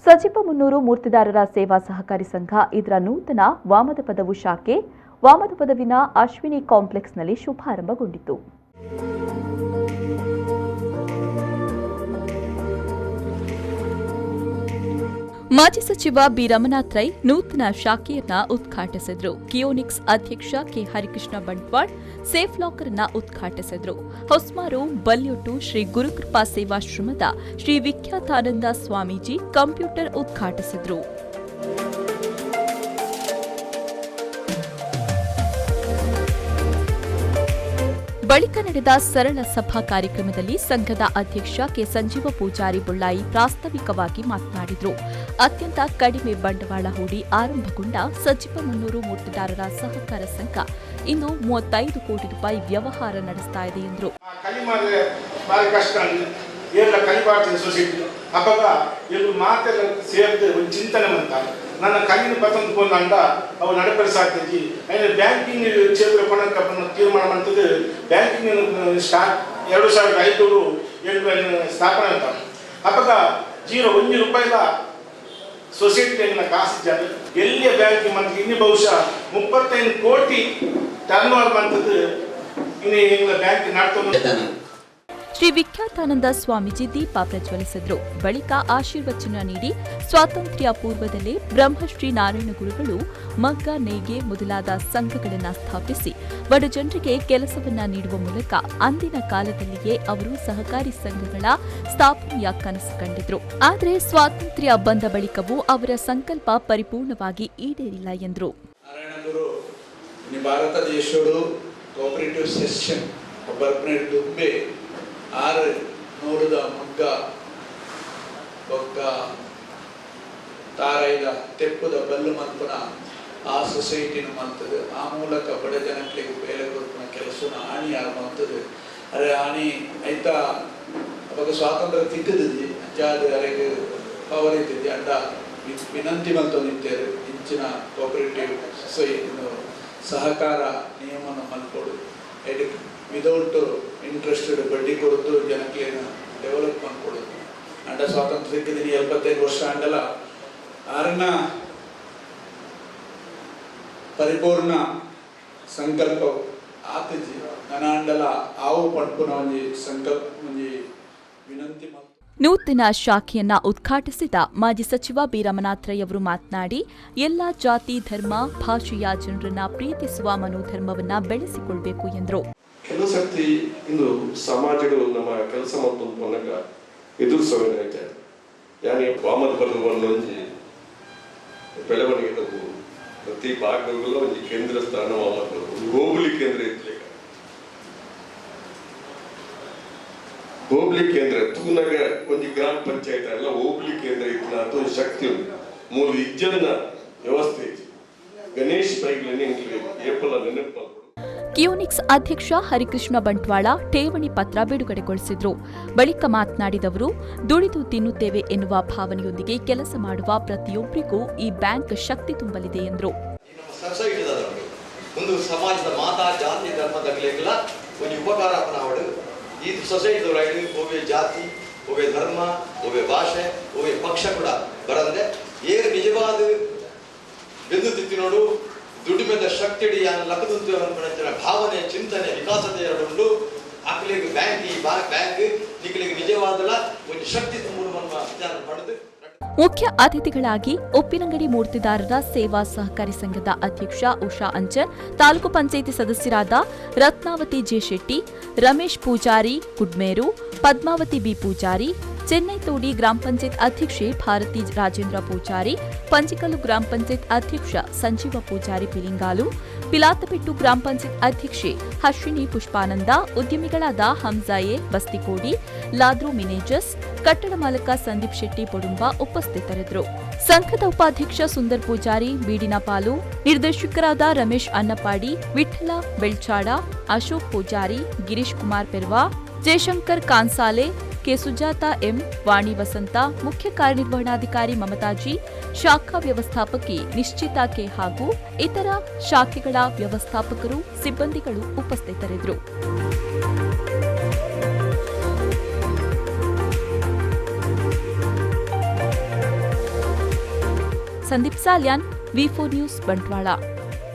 ಸಜಿಪಮುನ್ನೂರು ಮೂರ್ತಿದಾರರ ಸೇವಾ ಸಹಕಾರಿ ಸಂಘ ಇದರ ನೂತನ ವಾಮದಪದವು ಶಾಖೆ ವಾಮದಪದವಿನ ಅಶ್ವಿನಿ ಕಾಂಪ್ಲೆಕ್ಸ್ನಲ್ಲಿ ಶುಭಾರಂಭಗೊಂಡಿತು. ಮಾಜಿ ಸಚಿವ ಬಿ ರಮನಾಥ್ ರೈ ನೂತನ ಶಾಖೆಯನ್ನ ಉದ್ಘಾಟಿಸಿದರು. ಕಿಯೋನಿಕ್ಸ್ ಅಧ್ಯಕ್ಷ K Harikrishna Bantwal safe locker ಅನ್ನ ಉದ್ಘಾಟಿಸಿದರು. ಹೊಸ್ಮಾರು ಬಲ್ಯೊಟ್ಟು ಶ್ರೀ ಗುರುಕೃಪಾ ಸೇವಾಶ್ರಮದ ಶ್ರೀ ವಿಖ್ಯಾತಾನಂದ ಸ್ವಾಮೀಜಿ ಕಂಪ್ಯೂಟರ್ ಉದ್ಘಾಟಿಸಿದರು. ಬಳಿಕ ನಡೆದ ಸರಳ ಸಭಾ ಕಾರ್ಯಕ್ರಮದಲ್ಲಿ ಸಂಘದ ಅಧ್ಯಕ್ಷ ಕೆ ಸಂಜೀವ ಪೂಜಾರಿ ಬುಳ್ಳಾಯಿ ಪ್ರಾಸ್ತಾವಿಕವಾಗಿ ಮಾತನಾಡಿದರು. ಅತ್ಯಂತ ಕಡಿಮೆ ಬಂಡವಾಳ ಹೂಡಿ ಆರಂಭಗೊಂಡ ಸಜಿಪಮುನ್ನೂರು ಮೂರ್ತಿದಾರರ ಸಹಕಾರ ಸಂಘ ಇಂದು 35 ಕೋಟಿ ರೂಪಾಯಿ ವ್ಯವಹಾರ ನಡೆಸ್ತಾ ಇದೆ ಎಂದರು. ನನ್ನ ಕಲ್ಲಿನ ಪತ್ತೊಂದು ಅಂಡ ಅವು ನಡಪಡಿಸಾಗ್ತೈತಿ ಆಯ್ತು ಬ್ಯಾಂಕಿಂಗ್ ಕ್ಷೇತ್ರ ಕೊನಕ್ಕೆ ತೀರ್ಮಾನ ಮಾಡ್ತದೆ. ಬ್ಯಾಂಕಿಂಗ್ ಸ್ಟಾರ್ಟ್ 2005 ಸ್ಥಾಪನೆ ಅಂತ ಅವಾಗ 1 ರೂಪಾಯಿದ ಸೊಸೈಟಿ ಕಾಸು ಜಾಗ ಎಲ್ಲಿಯ ಬ್ಯಾಂಕಿಂಗ್ ಮಂತ್ರಿ ಇನ್ನು ಬಹುಶಃ 35 ಕೋಟಿ ಟರ್ನ್ ಓವರ್ ಮಂತದ್ದು ಇನ್ನು ಬ್ಯಾಂಕ್ ನಡ್ಕೊಂಡು ಶ್ರೀ ವಿಖ್ಯಾತಾನಂದ ಸ್ವಾಮೀಜಿ ದೀಪ ಪ್ರಜ್ವಲಿಸಿದರು. ಬಳಿಕ ಆಶೀರ್ವಚನ ನೀಡಿ ಸ್ವಾತಂತ್ರ್ಯ ಪೂರ್ವದಲ್ಲೇ ಬ್ರಹ್ಮಶ್ರೀ ನಾರಾಯಣ ಗುರುಗಳು ಮಗ್ಗ ನೇಯ್ಗೆ ಮೊದಲಾದ ಸಂಘಗಳನ್ನು ಸ್ಥಾಪಿಸಿ ಬಡ ಜನರಿಗೆ ಕೆಲಸವನ್ನ ನೀಡುವ ಮೂಲಕ ಅಂದಿನ ಕಾಲದಲ್ಲಿಯೇ ಅವರು ಸಹಕಾರಿ ಸಂಘಗಳ ಸ್ಥಾಪನೆಯ ಕನಸು ಕಂಡಿದ್ರು. ಆದರೆ ಸ್ವಾತಂತ್ರ್ಯ ಬಂದ ಬಳಿಕವೂ ಅವರ ಸಂಕಲ್ಪ ಪರಿಪೂರ್ಣವಾಗಿ ಈಡೇರಿಲ್ಲ ಎಂದರು. ಭಾರತ ದೇಶೋಡು ಕೋಆಪರೇಟಿವ್ ಸೆಷನ್ ದುಬ್ಬೆ 600 ಮಗ್ಗ ಬೊಕ್ಕ ತಾರೈದ ತೆಪ್ಪದ ಬಲ್ಲು ಮಲ್ಪನ ಆ ಸೊಸೈಟಿನ ಮಾಡ್ತದೆ. ಆ ಮೂಲಕ ಬಡ ಜನಗಳಿಗೆ ಬೇಲೆ ಕೊಡ್ಪನ ಕೆಲಸನ ಆಣಿ ಯಾರು ಮಾಡ್ತದೆ. ಅರೆ ಆಣಿ ಆಯ್ತಾ ಅವಾಗ ಸ್ವಾತಂತ್ರ್ಯ ತಿಕ್ಕದಿದ್ದಿ ಅಂಚಾದ ಅರೆಗೆ ಪವರ್ ಇದ್ದಿದ್ದಿ ಅಂಡ ವಿನಂತಿ ಮಲ್ತೊಂದಿದ್ದೇವೆ ಇಂಚಿನ ಕೋಆಪರೇಟಿವ್ ಸೊಸೈಟಿ ಸಹಕಾರ ನಿಯಮನ ಮಲ್ಕೊಡು ಎಡಿಟ್ ವಿದೌಟ್ ಇಂಟ್ರೆಸ್ಟೆಡ್ ಬಡ್ಡಿ ಕೊಡೋದು ಜನಕ್ಕೆ ಡೆವಲಪ್ ಮಾಡ್ಕೊಡೋದು ಅಂಡ ಸ್ವಾತಂತ್ರ್ಯಕ್ಕೆ 75 ವರ್ಷ ಅಂಡಲ ಆರನ್ನ ಪರಿಪೂರ್ಣ ಸಂಕಲ್ಪ ಆತಜಿ ನನ್ನ ಅಂಡಲ ಆವು ಪಡ್ಪುನ ಒಂಜಿ ಸಂಕಲ್ಪ ಒಂಜಿ ವಿನಂತಿ. ನೂತನ ಶಾಖೆಯನ್ನ ಉದ್ಘಾಟಿಸಿದ ಮಾಜಿ ಸಚಿವ ಬಿ ರಮನಾಥ್ ರೈ ಅವರು ಮಾತನಾಡಿ ಎಲ್ಲಾ ಜಾತಿ ಧರ್ಮ ಭಾಷೆಯ ಜನರನ್ನ ಪ್ರೀತಿಸುವ ಮನೋಧರ್ಮವನ್ನ ಬೆಳೆಸಿಕೊಳ್ಳಬೇಕು ಎಂದರು. ಕೆಲವು ಸರ್ತಿ ಇಂದು ಸಮಾಜಗಳು ನಮ್ಮ ಕೆಲಸ ಮತ್ತು ಎದುರಿಸೋನೈತೆ ಯಾನಿ ವಾಮದ ಪದವನ್ನು ಬೆಳವಣಿಗೆ ಪ್ರತಿ ಭಾಗದಲ್ಲ ಒಂದು ಕೇಂದ್ರ ಸ್ಥಾನ ವಾಮದ ಹೋಬಳಿ ಕೇಂದ್ರ ಇತ್ತು. ಹೋಬಳಿ ಕೇಂದ್ರ ತೂನಾಗ ಒಂದು ಗ್ರಾಮ ಪಂಚಾಯತ್ ಎಲ್ಲ ಹೋಬಳಿ ಕೇಂದ್ರ ಇತ್ತು ಅದೊಂದು ಶಕ್ತಿ ಉಂಟು ಮೂಲ ಇಜ್ಜನ್ನ ವ್ಯವಸ್ಥೆ ಇತ್ತು. ಗಣೇಶ್ ಬೈಗ್ಲನ್ನೇ ಏಪಲ ನೆನಪು. ಕಿಯೋನಿಕ್ಸ್ ಅಧ್ಯಕ್ಷ ಹರಿಕೃಷ್ಣ ಬಂಟ್ವಾಳ ಠೇವಣಿ ಪತ್ರ ಬಿಡುಗಡೆಗೊಳಿಸಿದರು. ಬಳಿಕ ಮಾತನಾಡಿದವರು ದುಡಿದು ತಿನ್ನುತ್ತೇವೆ ಎನ್ನುವ ಭಾವನೆಯೊಂದಿಗೆ ಕೆಲಸ ಮಾಡುವ ಪ್ರತಿಯೊಬ್ಬರಿಗೂ ಈ ಬ್ಯಾಂಕ್ ಶಕ್ತಿ ತುಂಬಲಿದೆ ಎಂದರು. ಒಂದು ಸಮಾಜದ ಮಾತಾ ಜಾತಿ ಧರ್ಮದಗಲೆಲ್ಲ ಒಂದು ಉಪಕಾರ ಪನಾವಡು ಈ ಸೊಸೈಟಿ ಒಬ್ಬೆ ಜಾತಿ ಒಬ್ಬೆ ಧರ್ಮ ಒಬ್ಬೆ ಭಾಷೆ ಒಬ್ಬೆ ಪಕ್ಷ ಕೂಡ ಬರಂದೆ ಏರು ನಿಜವಾದ ಬೆಂದು ತಿತ್ತಿನೋಡು ದುಡಿಮೆದ ಶಕ್ತಿ ಲಕ್ಕದಂತು ಭಾವನೆ ಚಿಂತನೆ ವಿಕಾಸದ ಎರಡುಂಡು ಆಕಲಿಗೆ ಬ್ಯಾಂಕ್ ನಿಖಲಿಗೆ ನಿಜವಾದಲ್ಲ ಒಂದು ಶಕ್ತಿ ತುಂಬ ಪಡೆದು. ಮುಖ್ಯ ಅತಿಥಿಗಳಾಗಿ ಉಪ್ಪಿನಂಗಡಿ ಮೂರ್ತಿದಾರರ ಸೇವಾ ಸಹಕಾರಿ ಸಂಘದ ಅಧ್ಯಕ್ಷ ಉಷಾ ಅಂಚನ್, ತಾಲೂಕು ಪಂಚಾಯಿತಿ ಸದಸ್ಯರಾದ ರತ್ನಾವತಿ ಜೆ ಶೆಟ್ಟಿ, ರಮೇಶ್ ಪೂಜಾರಿ ಕುಡ್ಮೇರು, ಪದ್ಮಾವತಿ ಬಿ ಪೂಜಾರಿ, ಚೆನ್ನೈ ತೋಡಿ ಗ್ರಾಮ ಪಂಚಾಯತ್ ಅಧ್ಯಕ್ಷೆ ಭಾರತಿ ರಾಜೇಂದ್ರ ಪೂಜಾರಿ, ಪಂಚಿಕಲ್ಲು ಗ್ರಾಮ ಪಂಚಾಯತ್ ಅಧ್ಯಕ್ಷ ಸಂಜೀವ ಪೂಜಾರಿ ಪಿಲಿಂಗಾಲು, ಪಿಲಾತಪೆಟ್ಟು ಗ್ರಾಮ ಪಂಚಾಯತ್ ಅಧ್ಯಕ್ಷೆ ಅಶ್ವಿನಿ ಪುಷ್ಪಾನಂದ, ಉದ್ಯಮಿಗಳಾದ ಹಂಸಾಯೆ ಬಸ್ತಿಕೋಡಿ, ಲಾದ್ರು ಮಿನೇಜಸ್, ಕಟ್ಟಡ ಮಾಲಕ ಸಂದೀಪ್ ಶೆಟ್ಟಿ ಬೊಡುಂಬ ಉಪಸ್ಥಿತರಿದ್ದರು. ಸಂಘದ ಉಪಾಧ್ಯಕ್ಷ ಸುಂದರ್ ಪೂಜಾರಿ ಬೀಡಿನಪಾಲು, ನಿರ್ದೇಶಕರಾದ ರಮೇಶ್ ಅನ್ನಪಾಡಿ, ವಿಠ್ಠಲ ಬೆಳ್ಚಾಡ, ಅಶೋಕ್ ಪೂಜಾರಿ, ಗಿರೀಶ್ ಕುಮಾರ್ ಪೆರ್ವಾ, ಜಯಶಂಕರ್ ಕಾನ್ಸಾಲೆ, ಕೆ ಸುಜಾತಾ ಎಂ, ವಾಣಿ ವಸಂತ, ಮುಖ್ಯ ಕಾರ್ಯನಿರ್ವಹಣಾಧಿಕಾರಿ ಮಮತಾಜಿ, ಶಾಖಾ ವ್ಯವಸ್ಥಾಪಕಿ ನಿಶ್ಚಿತಾ ಕೆ ಹಾಗೂ ಇತರ ಶಾಖೆಗಳ ವ್ಯವಸ್ಥಾಪಕರು ಸಿಬ್ಬಂದಿಗಳು ಉಪಸ್ಥಿತರಿದ್ದರು. ಸಂದೀಪ್ ಸಾಲ್ಯಾನ್, ವಿ4 ನ್ಯೂಸ್ ಬಂಟ್ವಾಳ.